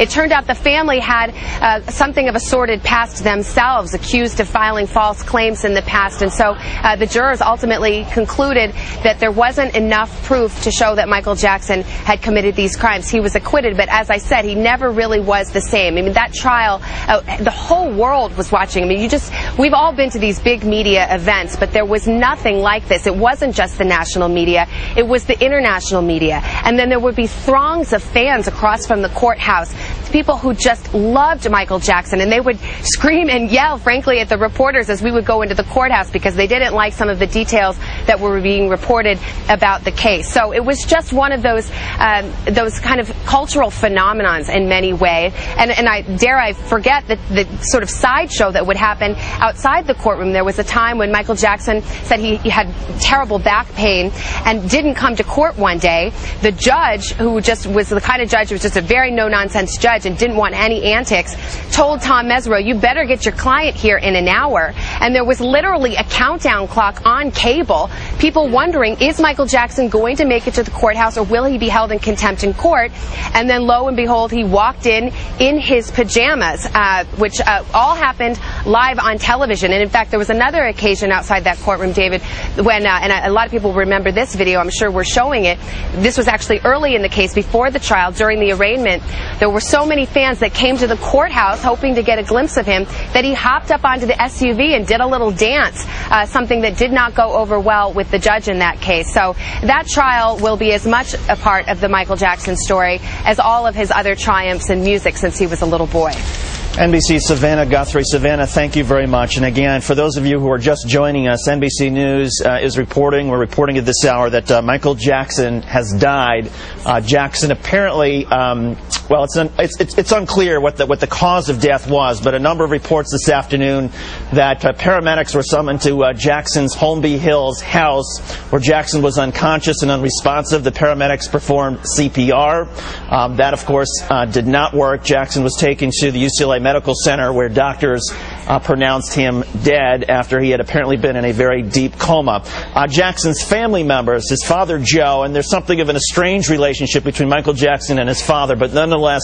It turned out the family had something of a sordid past themselves, accused of filing false claims in the past. And so the jurors ultimately concluded that there wasn't enough proof to show that Michael Jackson had committed these crimes. He was acquitted, but as I said, he never really was the same. I mean, that trial, the whole world was watching. I mean, we've all been to these big media events, but there was nothing like this. It wasn't just the national media. It was the international media. And then there would be throngs of fans across from the courthouse, people who just loved Michael Jackson, and they would scream and yell, frankly, at the reporters as we would go into the courthouse because they didn't like some of the details that were being reported about the case. So it was just one of those kind of cultural phenomenons in many ways. And I forget the sort of sideshow that would happen outside the courtroom. There was a time when Michael Jackson said he had terrible back pain and didn't come to court one day. The judge, who just was the kind of judge who was just a very no-nonsense judge and didn't want any antics, told Tom Mesereau, you better get your client here in an hour. And there was literally a countdown clock on cable, people wondering, is Michael Jackson going to make it to the courthouse or will he be held in contempt in court? And then lo and behold, he walked in his pajamas, which all happened live on television. And in fact, there was another occasion outside that courtroom, David, when, and a lot of people remember this video, I'm sure we're showing it. This was actually early in the case, before the trial, during the arraignment. There were so many fans that came to the courthouse hoping to get a glimpse of him that he hopped up onto the SUV and did a little dance, something that did not go over well with the judge in that case. So that trial will be as much a part of the Michael Jackson story as all of his other triumphs in music since he was a little boy. NBC's Savannah Guthrie. Savannah, thank you very much. And again, for those of you who are just joining us, NBC News is reporting, we're reporting at this hour, that Michael Jackson has died. Jackson apparently, well, it's unclear what the cause of death was, but a number of reports this afternoon that paramedics were summoned to Jackson's Holmby Hills house, where Jackson was unconscious and unresponsive. The paramedics performed CPR. That, of course, did not work. Jackson was taken to the UCLA Medical Center, where doctors pronounced him dead after he had apparently been in a very deep coma. Jackson's family members, his father Joe, and there's something of an estranged relationship between Michael Jackson and his father, but nonetheless,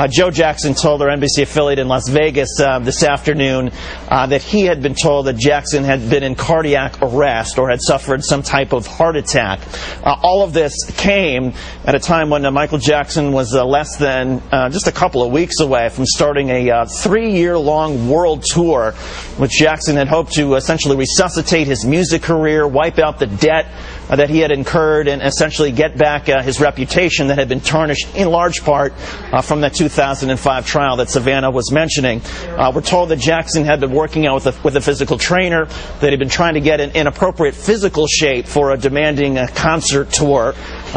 Joe Jackson told our NBC affiliate in Las Vegas this afternoon that he had been told that Jackson had been in cardiac arrest or had suffered some type of heart attack. All of this came at a time when Michael Jackson was less than just a couple of weeks away from starting a 3-year-long world tour, which Jackson had hoped to essentially resuscitate his music career, wipe out the debt that he had incurred, and essentially get back his reputation that had been tarnished in large part from the 2005 trial that Savannah was mentioning. We're told that Jackson had been working out with a physical trainer, that he'd been trying to get in appropriate physical shape for a demanding concert tour,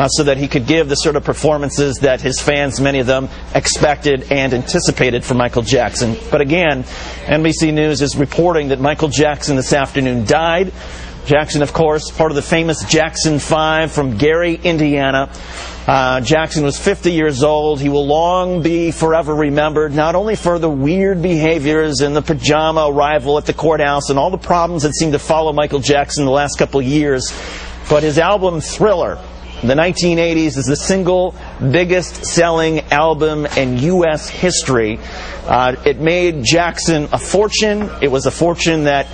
so that he could give the sort of performances that his fans, many of them, expected and anticipated from Michael Jackson. But again, NBC News is reporting that Michael Jackson this afternoon died. Jackson, of course, part of the famous Jackson 5 from Gary, Indiana. Jackson was 50 years old. He will long be forever remembered, not only for the weird behaviors and the pajama arrival at the courthouse and all the problems that seemed to follow Michael Jackson the last couple of years, but his album Thriller in the 1980s is the single biggest selling album in U.S. history. It made Jackson a fortune. It was a fortune that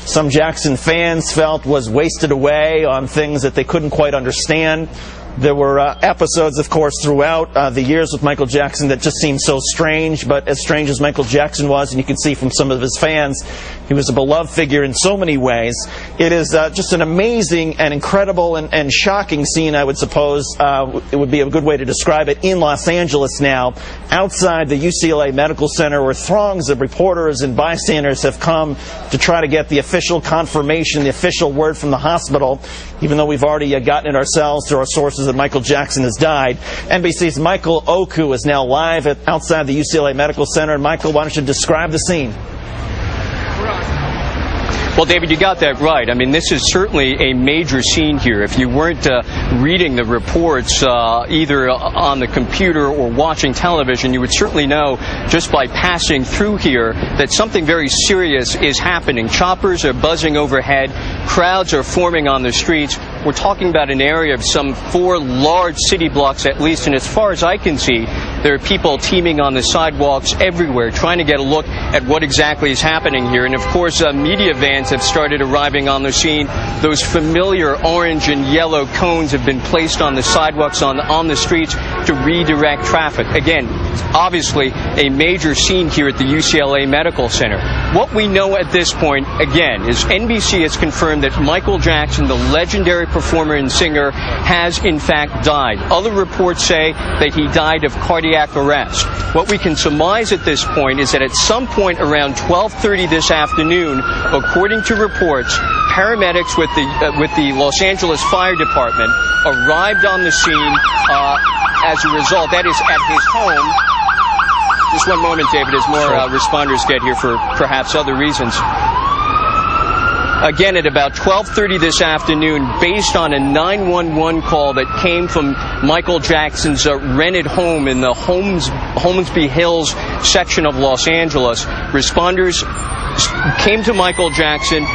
some Jackson fans felt was wasted away on things that they couldn't quite understand. There were episodes, of course, throughout the years with Michael Jackson that just seemed so strange, but as strange as Michael Jackson was, and you can see from some of his fans, he was a beloved figure in so many ways. It is just an amazing and incredible and shocking scene, I would suppose. It would be a good way to describe it, in Los Angeles now, outside the UCLA Medical Center, where throngs of reporters and bystanders have come to try to get the official confirmation, the official word from the hospital, even though we've already gotten it ourselves through our sources that Michael Jackson has died. NBC's Michael Oku is now live outside the UCLA Medical Center. And Michael, why don't you describe the scene? Well, David, you got that right. I mean, this is certainly a major scene here. If you weren't reading the reports either on the computer or watching television, you would certainly know just by passing through here that something very serious is happening. Choppers are buzzing overhead. Crowds are forming on the streets. We're talking about an area of some 4 large city blocks at least, and as far as I can see, There are people teeming on the sidewalks everywhere trying to get a look at what exactly is happening here. And of course, media vans have started arriving on the scene. Those familiar orange and yellow cones have been placed on the sidewalks, on the streets to redirect traffic. Again, obviously a major scene here at the UCLA Medical Center. What we know at this point, again, is NBC has confirmed that Michael Jackson, the legendary performer and singer, has in fact died. Other reports say that he died of cardiac arrest. What we can surmise at this point is that at some point around 12:30 this afternoon, according to reports, paramedics with the Los Angeles Fire Department arrived on the scene as a result. That is at his home. Just one moment, David, as more responders get here for perhaps other reasons. Again, at about 12:30 this afternoon, based on a 911 call that came from Michael Jackson's rented home in the Holmesby Hills section of Los Angeles, responders came to Michael Jackson,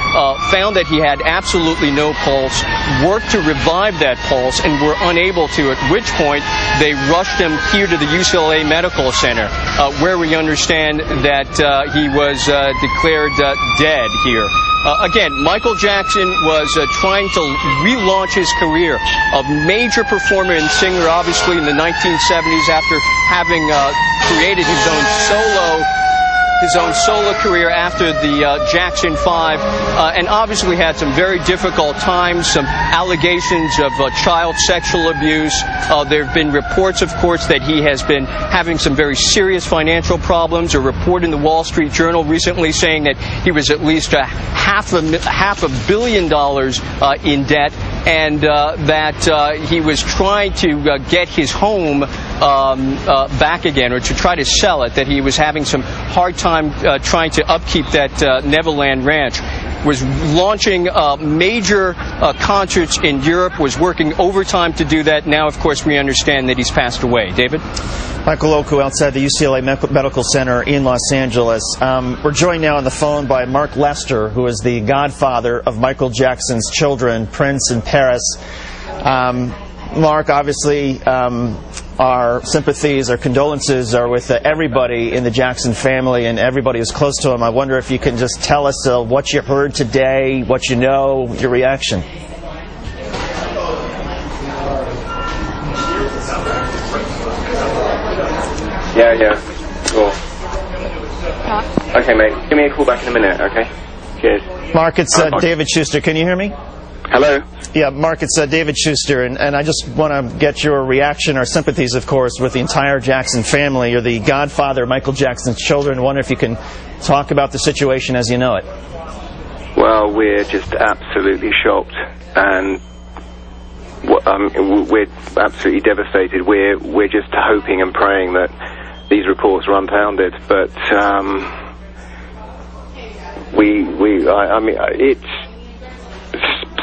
found that he had absolutely no pulse, worked to revive that pulse, and were unable to, at which point they rushed him here to the UCLA Medical Center, where we understand that he was declared dead here. Again, Michael Jackson was trying to relaunch his career. A major performer and singer, obviously, in the 1970s after having created his own solo career after the Jackson 5, and obviously had some very difficult times, some allegations of child sexual abuse. There have been reports, of course, that he has been having some very serious financial problems. A report in the Wall Street Journal recently saying that he was at least half a billion dollars in debt, and that he was trying to get his home back again, or to try to sell it, that he was having some hard time trying to upkeep that Neverland Ranch. Was launching major concerts in Europe, was working overtime to do that. Now, of course, we understand that he's passed away. David? Michael Oku outside the UCLA Medical Center in Los Angeles. We're joined now on the phone by Mark Lester, who is the godfather of Michael Jackson's children, Prince and Paris. Mark, obviously, our sympathies, our condolences are with everybody in the Jackson family and everybody who's close to him. I wonder if you can just tell us what you heard today, what you know, your reaction. Yeah, cool. Okay, mate. Give me a call back in a minute, okay? Cheers. Mark, it's David Schuster. Can you hear me? Hello? Yeah, Mark, it's David Schuster, and I just want to get your reaction, or sympathies, of course, with the entire Jackson family. You're the godfather of Michael Jackson's children. I wonder if you can talk about the situation as you know it. Well, we're just absolutely shocked, and we're absolutely devastated. We're just hoping and praying that these reports are unfounded, but I mean, it's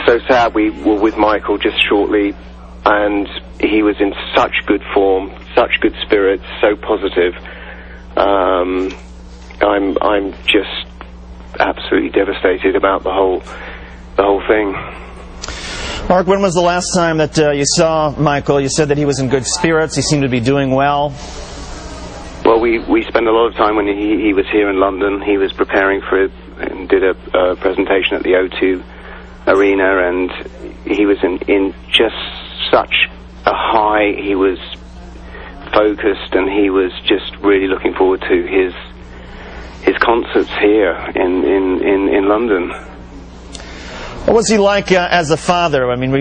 so sad. We were with Michael just shortly, and he was in such good form, such good spirits, so positive. I'm just absolutely devastated about the whole thing. Mark, when was the last time that you saw Michael? You said that he was in good spirits. He seemed to be doing well. Well, we spent a lot of time when he was here in London. He was preparing for it and did a presentation at the O2 Arena, and he was in just such a high. He was focused, and he was just really looking forward to his concerts here in London. What was he like as a father? I mean,